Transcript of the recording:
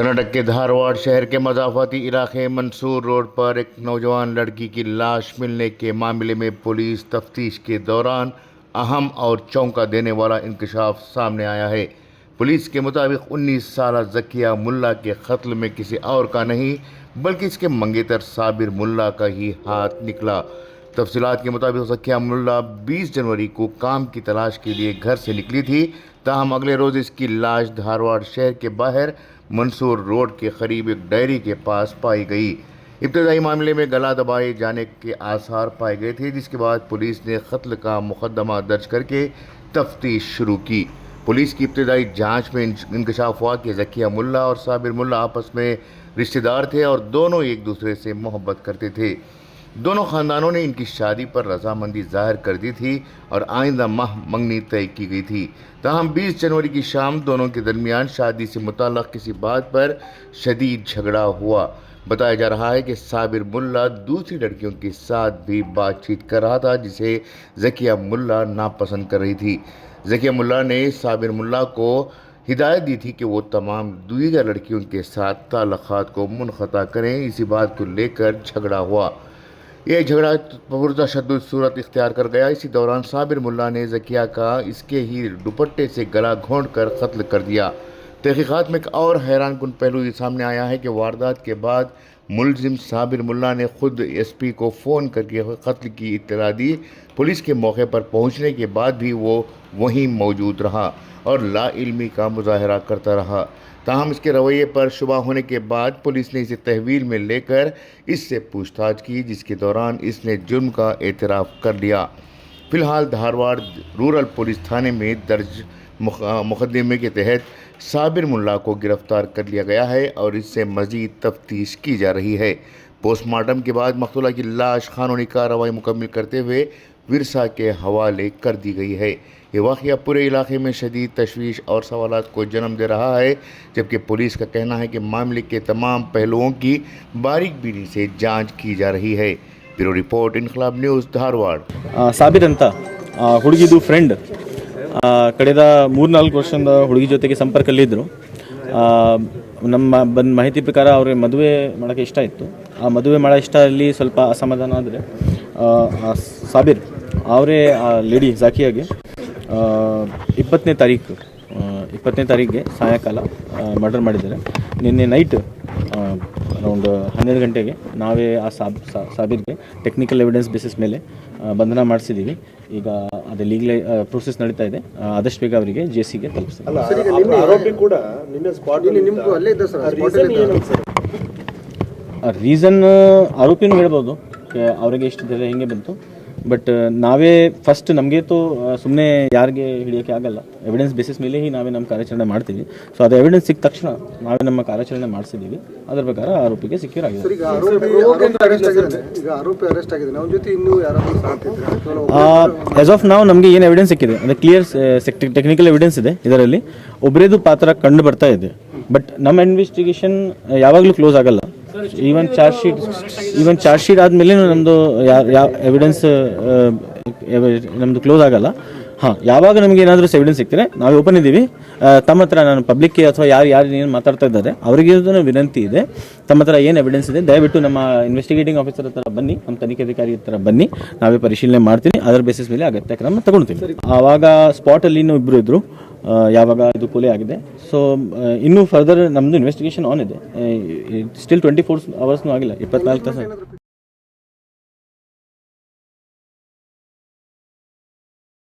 कर्नाटक के धारवाड़ शहर के मज़ाफ़ाती इलाके मंसूर रोड पर एक नौजवान लड़की की लाश मिलने के मामले में पुलिस तफ्तीश के दौरान अहम और चौंका देने वाला इंकशाफ सामने आया है। पुलिस के मुताबिक 19 साला ज़किया मुल्ला के कत्ल में किसी और का नहीं बल्कि इसके मंगेतर साबिर मुल्ला का ही हाथ निकला। तफसीलात के मुताबिक ज़किया मुल्ला 20 जनवरी को काम की तलाश के लिए घर से निकली थी, ताहम अगले रोज़ इसकी लाश धारवाड़ शहर के बाहर मंसूर रोड के करीब एक डायरी के पास पाई गई। इब्तदाई मामले में गला दबाए जाने के आसार पाए गए थे, जिसके बाद पुलिस ने कत्ल का मुकदमा दर्ज करके तफ्तीश शुरू की। पुलिस की इब्तदाई जांच में इंकशाफ हुआ कि ज़किया मुल्ला और साबिर मुल्ला आपस में रिश्तेदार थे और दोनों एक दूसरे से मोहब्बत करते थे। दोनों ख़ानदानों ने इनकी शादी पर रजामंदी जाहिर कर दी थी और आइंदा माह मंगनी तय की गई थी। ताहम 20 जनवरी की शाम दोनों के दरमियान शादी से मुताल्लिक़ किसी बात पर शदीद झगड़ा हुआ। बताया जा रहा है कि साबिर मुल्ला दूसरी लड़कियों के साथ भी बातचीत कर रहा था, जिसे ज़किया मुल्ला नापसंद कर रही थी। ज़किया मुल्ला ने साबिर मुल्ला को हिदायत दी थी कि वो तमाम दीगर लड़कियों के साथ ताल्लुक़ात को मुनक़ता करें। इसी बात को लेकर झगड़ा हुआ। यह झगड़ा पुरतशद्दुद सूरत इख्तियार कर गया। इसी दौरान साबिर मुल्ला ने ज़किया का इसके ही दुपट्टे से गला घोंटकर कत्ल कर दिया। तहकीकात में एक और हैरानकुन पहलू ये सामने आया है कि वारदात के बाद मुलजिम साबिर मुल्ला ने खुद एसपी को फ़ोन करके कत्ल की इत्तला दी। पुलिस के मौके पर पहुंचने के बाद भी वो वहीं मौजूद रहा और लाइल्मी का मुजाहरा करता रहा। ताहम इसके रवैये पर शुबा होने के बाद पुलिस ने इसे तहवील में लेकर इससे पूछताछ की, जिसके दौरान इसने जुर्म का एतराफ़ कर लिया। फ़िलहाल धारवाड़ रूरल पुलिस थाने में दर्ज मुकदमे के तहत साबिर मुल्ला को गिरफ़्तार कर लिया गया है और इससे मज़ीद तफ्तीश की जा रही है। पोस्टमार्टम के बाद मक़तूला की लाश क़ानूनी कार्रवाई मुकम्मल करते हुए विरसा के हवाले कर दी गई है। ये वाक़या पूरे इलाके में शदीद तशवीश और सवालात को जन्म दे रहा है, जबकि पुलिस का कहना है कि मामले के तमाम पहलुओं की बारीकबीनी से जांच की जा रही है। ब्यूरो रिपोर्ट, इनकलाब न्यूज़, धारवाड़। ಸಾಬಿರ್ ಅಂತ ಹುಡುಗಿದು ಫ್ರೆಂಡ್ ಕಳೆದ 3-4 ವರ್ಷದಿಂದ ಹುಡುಗಿ ಜೊತೆಗೆ ಸಂಪರ್ಕದಲ್ಲಿದ್ದರು. ನಮ್ಮ ಬಂದ ಮಾಹಿತಿ ಪ್ರಕಾರ ಅವ್ರಿಗೆ ಮದುವೆ ಮಾಡೋಕ್ಕೆ ಇಷ್ಟ ಇತ್ತು. ಆ ಮದುವೆ ಮಾಡೋ ಇಷ್ಟದಲ್ಲಿ ಸ್ವಲ್ಪ ಅಸಮಾಧಾನ ಆದರೆ ಸಾಬಿರ್ ಅವರೇ ಆ ಲೇಡಿ ಝಾಕಿಯಾಗೆ 20ನೇ ತಾರೀಕಿಗೆ ಸಾಯಂಕಾಲ ಮರ್ಡರ್ ಮಾಡಿದ್ದಾರೆ. ನಿನ್ನೆ ನೈಟ್ ಅರೌಂಡ್ 12 ಗಂಟೆಗೆ ನಾವೇ ಆ ಸಾಬಿರ್ಗೆ ಟೆಕ್ನಿಕಲ್ ಎವಿಡೆನ್ಸ್ ಬೇಸಿಸ್ ಮೇಲೆ ಬಂಧನ ಮಾಡಿಸಿದ್ದೀವಿ. ಈಗ ಅದೇ ಲೀಗಲ್ ಪ್ರೊಸೆಸ್ ನಡೀತಾ ಇದೆ. ಆದಷ್ಟು ಬೇಗ ಅವರಿಗೆ ಜೆಸಿಗೆ ತಲುಪಿಸ್ತೀವಿ. ರೀಸನ್ ಆರೋಪಿನೂ ಹೇಳ್ಬೋದು, ಅವರಿಗೆ ಎಷ್ಟು ಧೈರ್ಯ ಹೆಂಗೆ ಬಂತು. ಬಟ್ ನಾವೇ ಫಸ್ಟ್ ನಮಗೆ ಸುಮ್ಮನೆ ಯಾರಿಗೆ ಹಿಡಿಯೋಕ್ಕೆ ಆಗಲ್ಲ. ಎವಿಡೆನ್ಸ್ ಬೇಸಿಸ್ ಮೇಲೆ ನಾವೇ ನಮ್ಮ ಕಾರ್ಯಾಚರಣೆ ಮಾಡ್ತೀವಿ. ಸೊ ಅದು ಎವಿಡೆನ್ಸ್ ಸಿಕ್ಕ ತಕ್ಷಣ ನಾವೇ ನಮ್ಮ ಕಾರ್ಯಾಚರಣೆ ಮಾಡಿಸಿದ್ದೀವಿ. ಅದರ ಪ್ರಕಾರ ಆರೋಪಿಗೆ ಸಿಕ್ಯೂರ್ ಆಗಿದೆ. ಆಸ್ ಆಫ್ ನಾವು ನಮಗೆ ಏನು ಎವಿಡೆನ್ಸ್ ಸಿಕ್ಕಿದೆ ಅಂದರೆ ಕ್ಲಿಯರ್ ಟೆಕ್ನಿಕಲ್ ಎವಿಡೆನ್ಸ್ ಇದೆ. ಇದರಲ್ಲಿ ಒಬ್ಬರೇದು ಪಾತ್ರ ಕಂಡು ಬರ್ತಾ ಇದೆ. ಬಟ್ ನಮ್ಮ ಇನ್ವೆಸ್ಟಿಗೇಷನ್ ಯಾವಾಗಲೂ ಕ್ಲೋಸ್ ಆಗಲ್ಲ. ಈವನ್ ಚಾರ್ಜ್ ಶೀಟ್ ಆದಮೇಲೆ ನಮ್ಮದು ಯಾವ ಎವಿಡೆನ್ಸ್ ನಮ್ಮದು ಕ್ಲೋಸ್ ಆಗಲ್ಲ. ಹಾಂ, ಯಾವಾಗ ನಮಗೆ ಏನಾದರೂ ಎವಿಡೆನ್ಸ್ ಸಿಗ್ತಾರೆ ನಾವೇ ಓಪನ್ ಇದ್ದೀವಿ. ತಮ್ಮ ಹತ್ರ ನಾನು ಪಬ್ಲಿಕ್ಗೆ ಅಥವಾ ಯಾರು ಏನು ಮಾತಾಡ್ತಾ ಇದ್ದಾರೆ ಅವರಿಗೆ ವಿನಂತಿ ಇದೆ, ತಮ್ಮ ಹತ್ರ ಏನು ಎವಿಡೆನ್ಸ್ ಇದೆ ದಯವಿಟ್ಟು ನಮ್ಮ ಇನ್ವೆಸ್ಟಿಗೇಟಿಂಗ್ ಆಫೀಸರ್ ಹತ್ರ ಬನ್ನಿ, ನಮ್ಮ ತನಿಖಾಧಿಕಾರಿ ಹತ್ರ ಬನ್ನಿ, ನಾವೇ ಪರಿಶೀಲನೆ ಮಾಡ್ತೀನಿ. ಅದರ ಬೇಸಿಸ್ ಮೇಲೆ ಅಗತ್ಯ ಕ್ರಮ ತಗೊಳ್ತೀವಿ. ಆವಾಗ ಸ್ಪಾಟಲ್ಲಿ ಇನ್ನೂ ಇಬ್ಬರು ಇದ್ದರು ಯಾವಾಗ ಇದು ಕೊಲೆ ಆಗಿದೆ. ಸೊ ಇನ್ನೂ ಫರ್ದರ್ ನಮ್ಮದು ಇನ್ವೆಸ್ಟಿಗೇಷನ್ ಆನ್ ಇದೆ. ಸ್ಟಿಲ್ 24 ಅವರ್ಸ್ನೂ ಆಗಿಲ್ಲ, 24 ತಾಸು.